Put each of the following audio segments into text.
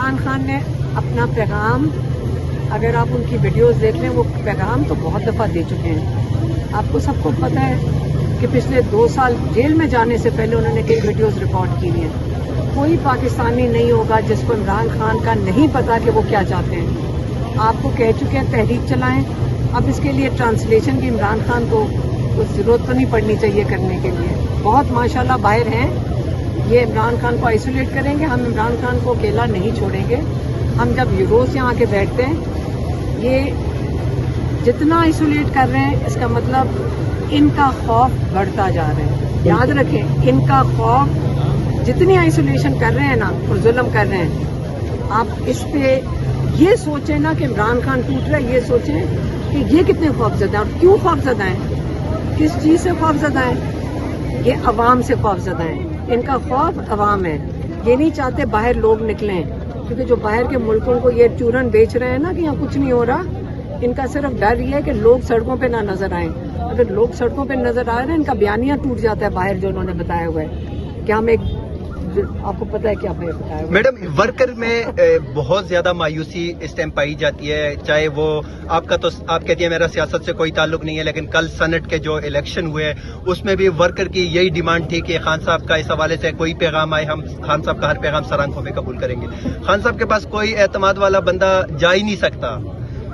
عمران خان نے اپنا پیغام، اگر آپ ان کی ویڈیوز دیکھ لیں، وہ پیغام تو بہت دفعہ دے چکے ہیں. آپ کو سب کو پتہ ہے کہ پچھلے 2 سال جیل میں جانے سے پہلے انہوں نے کئی ویڈیوز ریکارڈ کی ہیں. کوئی پاکستانی نہیں ہوگا جس کو عمران خان کا نہیں پتا کہ وہ کیا چاہتے ہیں. آپ کو کہہ چکے ہیں تحریک چلائیں. اب اس کے لیے ٹرانسلیشن کی عمران خان کو ضرورت تو نہیں پڑنی چاہیے کرنے کے لیے. بہت ماشاءاللہ باہر ہیں. یہ عمران خان کو آئسولیٹ کریں گے. ہم عمران خان کو اکیلا نہیں چھوڑیں گے. ہم جب یوروز یہاں کے بیٹھتے ہیں، یہ جتنا آئسولیٹ کر رہے ہیں اس کا مطلب ان کا خوف بڑھتا جا رہا ہے. یاد رکھیں، ان کا خوف جتنی آئسولیشن کر رہے ہیں نا اور ظلم کر رہے ہیں، آپ اس پہ یہ سوچیں نا کہ عمران خان ٹوٹ رہا ہے. یہ سوچیں کہ یہ کتنے خوفزدہ ہیں اور کیوں خوفزدہ ہیں، کس چیز سے خوفزدہ ہیں. یہ عوام سے خوفزدہ ہیں. ان کا خوف عوام ہے. یہ نہیں چاہتے باہر لوگ نکلیں، کیونکہ جو باہر کے ملکوں کو یہ چورن بیچ رہے ہیں نا کہ یہاں کچھ نہیں ہو رہا، ان کا صرف ڈر یہ ہے کہ لوگ سڑکوں پہ نہ نظر آئیں. اگر لوگ سڑکوں پہ نظر آ رہے ہیں، ان کا بیانیہ ٹوٹ جاتا ہے باہر جو انہوں نے بتایا ہوا ہے کہ ہم ایک، آپ کو پتہ ہے کیا بتایا ہوا ہے. میڈم، ورکر میں بہت زیادہ مایوسی اس ٹائم پائی جاتی ہے. چاہے وہ آپ کہتی ہیں میرا سیاست سے کوئی تعلق نہیں ہے، لیکن کل سینٹ کے جو الیکشن ہوئے اس میں بھی ورکر کی یہی ڈیمانڈ تھی کہ خان صاحب کا اس حوالے سے کوئی پیغام آئے، ہم خان صاحب کا ہر پیغام سر آنکھوں میں قبول کریں گے. خان صاحب کے پاس کوئی اعتماد والا بندہ جا ہی نہیں سکتا،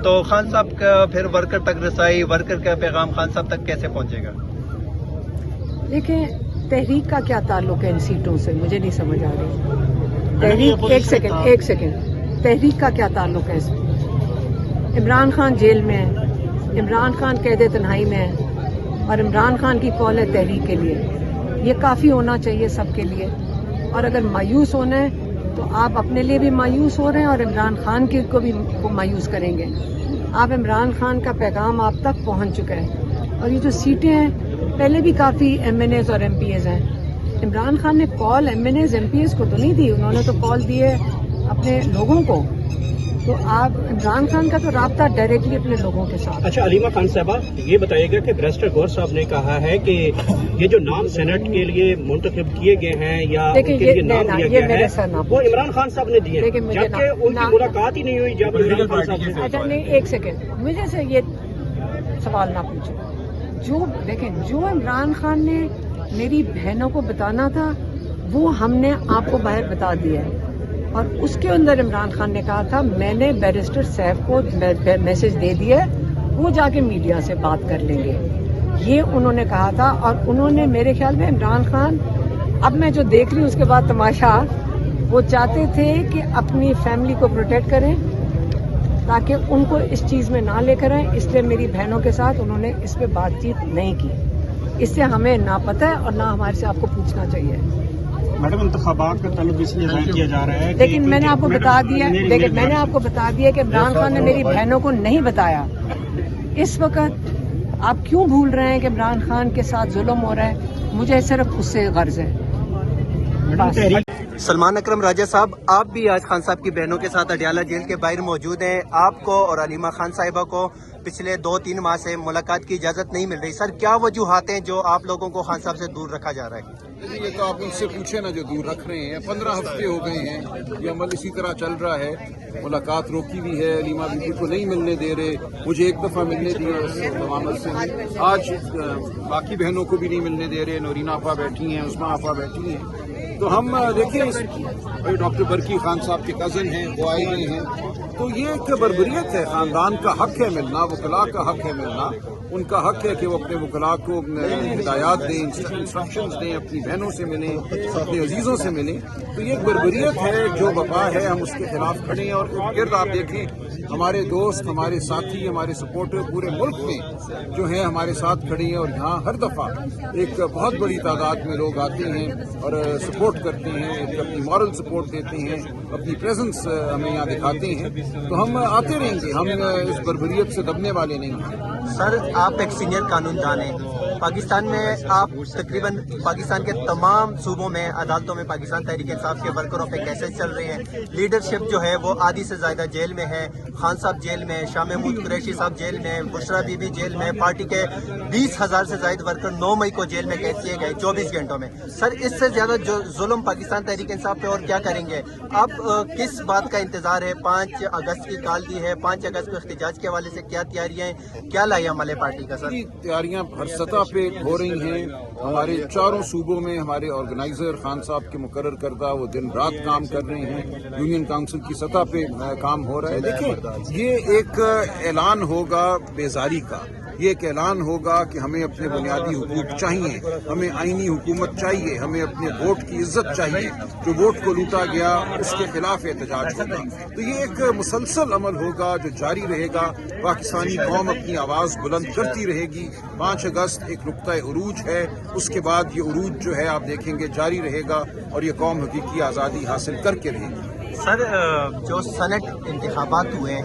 تو خان صاحب کا پھر ورکر تک رسائی، ورکر کا پیغام خان صاحب تک کیسے پہنچے گا؟ دیکھیں، تحریک کا کیا تعلق ہے ان سیٹوں سے، مجھے نہیں سمجھ آ رہی. تحریک، ایک سیکنڈ، تحریک کا کیا تعلق ہے اس میں؟ عمران خان جیل میں ہے، عمران خان قید تنہائی میں ہے، اور عمران خان کی کال ہے تحریک کے لیے. یہ کافی ہونا چاہیے سب کے لیے. اور اگر مایوس ہونا ہے تو آپ اپنے لیے بھی مایوس ہو رہے ہیں اور عمران خان کو بھی مایوس کریں گے. آپ عمران خان کا پیغام آپ تک پہنچ چکا ہے. اور یہ جو سیٹیں ہیں، پہلے بھی کافی ایم این ایز اور ایم پی ایز ہیں. عمران خان نے call M N As M P As کو تو نہیں دی، انہوں نے تو کال دی ہے اپنے لوگوں کو. تو آپ عمران خان کا تو رابطہ ڈائریکٹلی اپنے لوگوں کے ساتھ. اچھا، علیمہ خان صاحبہ، یہ بتائیے گا کہ بیرسٹر گور صاحب نے کہا ہے کہ یہ جو نام سینٹ کے لیے منتخب کیے گئے ہیں یا ان کے لیے نام دیا گیا ہے، وہ عمران خان صاحب نے دیے، جبکہ ان کی ملاقات ہی نہیں ہوئی جب عمران خان صاحب نے. اچھا نہیں، ایک سیکنڈ، مجھے سے یہ سوال نہ پوچھو. جو عمران خان نے میری بہنوں کو بتانا تھا وہ ہم نے آپ کو باہر بتا دیا ہے. اور اس کے اندر عمران خان نے کہا تھا میں نے بیرسٹر صاحب کو میسج دے دیا ہے، وہ جا کے میڈیا سے بات کر لیں گے، یہ انہوں نے کہا تھا. اور انہوں نے میرے خیال میں عمران خان، اب میں جو دیکھ رہی ہوں اس کے بعد تماشا، وہ چاہتے تھے کہ اپنی فیملی کو پروٹیکٹ کریں تاکہ ان کو اس چیز میں نہ لے کر آئیں. اس لیے میری بہنوں کے ساتھ انہوں نے اس پہ بات چیت نہیں کی. اس سے ہمیں نہ پتہ ہے اور نہ ہمارے سے آپ کو پوچھنا چاہیے. میڈم، انتخابات کا تعلق اس لیے ظاہر کیا جا رہا ہے، لیکن میں نے آپ کو بتا دیا کہ عمران خان نے میری بہنوں کو نہیں بتایا. اس وقت آپ کیوں بھول رہے ہیں کہ عمران خان کے ساتھ ظلم ہو رہا ہے؟ مجھے صرف اس سے غرض ہے. سلمان اکرم راجہ صاحب، آپ بھی آج خان صاحب کی بہنوں کے ساتھ اڈیالہ جیل کے باہر موجود ہیں. آپ کو اور علیمہ خان صاحبہ کو پچھلے 2-3 ماہ سے ملاقات کی اجازت نہیں مل رہی. سر، کیا وجوہات ہیں جو آپ لوگوں کو خان صاحب سے دور رکھا جا رہا ہے؟ یہ تو آپ ان سے پوچھیں نا جو دور رکھ رہے ہیں. 15 ہفتے ہو گئے ہیں یہ عمل اسی طرح چل رہا ہے. ملاقات روکی بھی ہے، علیمہ بیوی کو نہیں ملنے دے رہے، مجھے ایک دفعہ ملنے دیے ضمانت سے. آج باقی بہنوں کو بھی نہیں ملنے دے رہے. نورین آپا بیٹھی ہیں، عثمان آپا بیٹھی ہیں. تو ہم دیکھیں، ڈاکٹر برقی خان صاحب کے کزن ہیں، وہ آئے ہوئے ہیں. تو یہ ایک بربریت ہے. خاندان کا حق ہے ملنا، وکلاء کا حق ہے ملنا. ان کا حق ہے کہ وہ اپنے وکلاء کو ہدایات دیں، انسٹرکشنز دیں، اپنی بہنوں سے ملیں، اپنے عزیزوں سے ملیں. تو یہ ایک بربریت ہے جو وبا ہے، ہم اس کے خلاف کھڑے ہیں. اور ارد آپ دیکھیں، ہمارے دوست، ہمارے ساتھی، ہمارے سپورٹر پورے ملک میں جو ہیں ہمارے ساتھ کھڑے ہیں. اور یہاں ہر دفعہ ایک بہت بڑی تعداد میں لوگ آتے ہیں اور سپورٹ کرتے ہیں، اپنی مورل سپورٹ دیتے ہیں، اپنی پریزنس ہمیں یہاں دکھاتے ہیں. تو ہم آتے رہیں گے، ہم اس بربریت سے دبنے والے نہیں ہیں. سر، آپ ایک سینئر قانون دان ہیں، پاکستان میں آپ تقریباً پاکستان کے تمام صوبوں میں عدالتوں میں پاکستان تحریک انصاف کے ورکروں پہ کیسز چل رہے ہیں. لیڈرشپ جو ہے وہ آدھی سے زیادہ جیل میں ہے. خان صاحب جیل میں، شاہ محمود قریشی صاحب جیل میں، بشرا بی بی جیل میں. پارٹی کے 20,000 سے زائد ورکر 9 مئی کو جیل میں قید کیے گئے 24 گھنٹوں میں. سر اس سے زیادہ جو ظلم پاکستان تحریک انصاف پہ اور کیا کریں گے آپ؟ کس بات کا انتظار ہے؟ 5 اگست کی کال دی ہے، 5 اگست کو احتجاج کے حوالے سے کیا تیاریاں ہیں، کیا لائی عمل ہے پارٹی کا؟ سر تیاریاں ہر سطح پہ ہو رہی ہیں. ہمارے چاروں صوبوں میں ہمارے آرگنائزر خان صاحب کے مقرر کردہ وہ دن رات کام کر رہے ہیں. یونین کاؤنسل کی سطح پہ کام ہو رہا ہے. دیکھیں، یہ ایک اعلان ہوگا بیزاری کا. یہ ایک اعلان ہوگا کہ ہمیں اپنے بنیادی حقوق چاہیے، ہمیں آئینی حکومت چاہیے، ہمیں اپنے ووٹ کی عزت چاہیے. جو ووٹ کو لوٹا گیا اس کے خلاف احتجاج ہوگا. تو یہ ایک مسلسل عمل ہوگا جو جاری رہے گا. پاکستانی قوم اپنی آواز بلند کرتی رہے گی. 5 اگست ایک نقطۂ عروج ہے. اس کے بعد یہ عروج جو ہے آپ دیکھیں گے جاری رہے گا اور یہ قوم حقیقی آزادی حاصل کر کے رہے گی. سر جو سینٹ انتخابات ہوئے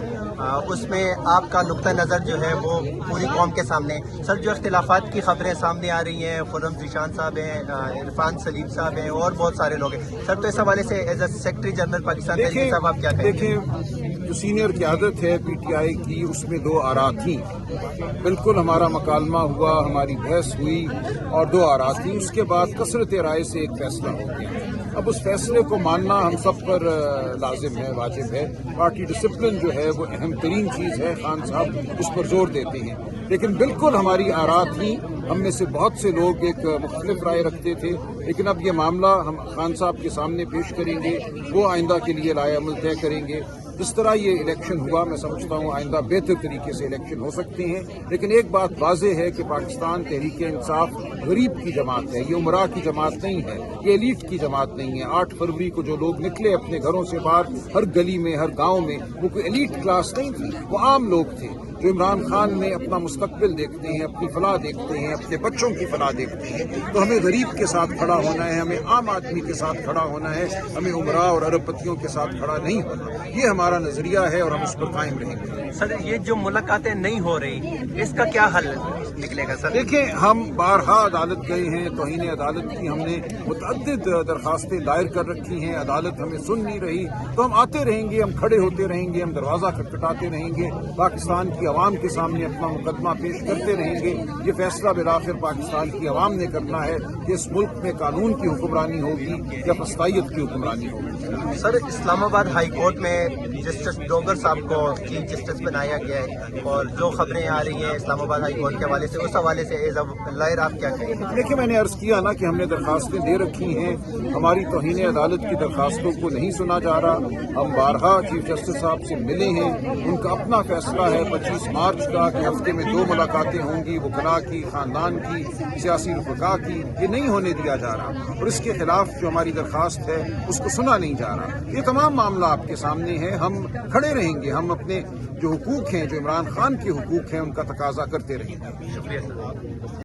اس میں آپ کا نقطہ نظر جو ہے وہ پوری قوم کے سامنے. سر جو اختلافات کی خبریں سامنے آ رہی ہیں، خرم ذیشان صاحب ہیں، عرفان سلیم صاحب ہیں اور بہت سارے لوگ ہیں سر، تو اس حوالے سے as a secretary general Pakistan تحریک صاحب آپ کیا کہیں گے؟ دیکھیں، جو سینئر قیادت ہے پی ٹی آئی کی، اس میں 2 آراء تھیں. بالکل ہمارا مکالمہ ہوا، ہماری بحث ہوئی اور 2 آراء تھیں. اس کے بعد کثرت رائے سے ایک فیصلہ ہو گیا. اب اس فیصلے کو ماننا ہم سب پر لازم ہے، واجب ہے. پارٹی ڈسپلن جو ہے وہ اہم ترین چیز ہے. خان صاحب اس پر زور دیتے ہیں. لیکن بالکل ہماری آراء تھی. ہم میں سے بہت سے لوگ ایک مختلف رائے رکھتے تھے. لیکن اب یہ معاملہ ہم خان صاحب کے سامنے پیش کریں گے، وہ آئندہ کے لیے رائے عمل طے کریں گے. جس طرح یہ الیکشن ہوا، میں سمجھتا ہوں آئندہ بہتر طریقے سے الیکشن ہو سکتے ہیں. لیکن ایک بات واضح ہے کہ پاکستان تحریک انصاف غریب کی جماعت ہے. یہ عمرا کی جماعت نہیں ہے، یہ ایلیٹ کی جماعت نہیں ہے. 8 فروری کو جو لوگ نکلے اپنے گھروں سے باہر، ہر گلی میں، ہر گاؤں میں، وہ کوئی ایلیٹ کلاس نہیں تھی، وہ عام لوگ تھے جو عمران خان میں اپنا مستقبل دیکھتے ہیں، اپنی فلاح دیکھتے ہیں، اپنے بچوں کی فلاح دیکھتے ہیں. تو ہمیں غریب کے ساتھ کھڑا ہونا ہے، ہمیں عام آدمی کے ساتھ کھڑا ہونا ہے. ہمیں عمرا اور ارب پتیوں کے ساتھ کھڑا نہیں ہونا. یہ ہمارا نظریہ ہے اور ہم اس پر قائم رہیں گے. سر یہ جو ملاقاتیں نہیں ہو رہی، اس کا کیا حل نکلے گا؟ سر دیکھیں، ہم بارہا عدالت گئے ہیں. توہین عدالت کی ہم نے متعدد درخواستیں دائر کر رکھی ہیں. عدالت ہمیں سن نہیں رہی. تو ہم آتے رہیں گے، ہم کھڑے ہوتے رہیں گے، ہم دروازہ کھٹکھٹاتے رہیں گے، پاکستان کی عوام کے سامنے اپنا مقدمہ پیش کرتے رہیں گے. یہ فیصلہ بالآخر پاکستان کی عوام نے کرنا ہے کہ اس ملک میں قانون کی حکمرانی ہوگی یا فسطائیت کی حکمرانی ہوگی. سر اسلام آباد ہائی کورٹ میں جسٹس ڈوگر صاحب کو چیف جسٹس بنایا گیا ہے اور جو خبریں آ رہی ہیں اسلام آباد ہائی کورٹ کے حوالے سے، اس حوالے سے ایز اے لائر آپ کیا کہیں گے؟ دیکھیں، میں نے عرض کیا نا کہ ہم نے درخواستیں دے رکھی ہیں. ہماری توہین عدالت کی درخواستوں کو نہیں سنا جا رہا. ہم بارہا چیف جسٹس صاحب سے ملے ہیں. ان کا اپنا فیصلہ ہے 25 مارچ کا کہ ہفتے میں 2 ملاقاتیں ہوں گی، وکلاء کی، خاندان کی، سیاسی رفقا کی. یہ نہیں ہونے دیا جا رہا اور اس کے خلاف جو ہماری درخواست ہے اس کو سنا نہیں جا رہا. یہ تمام معاملہ آپ کے سامنے ہے. ہم کھڑے رہیں گے، ہم اپنے جو حقوق ہیں، جو عمران خان کے حقوق ہیں، ان کا تقاضا کرتے رہیں گے. شکریہ سر.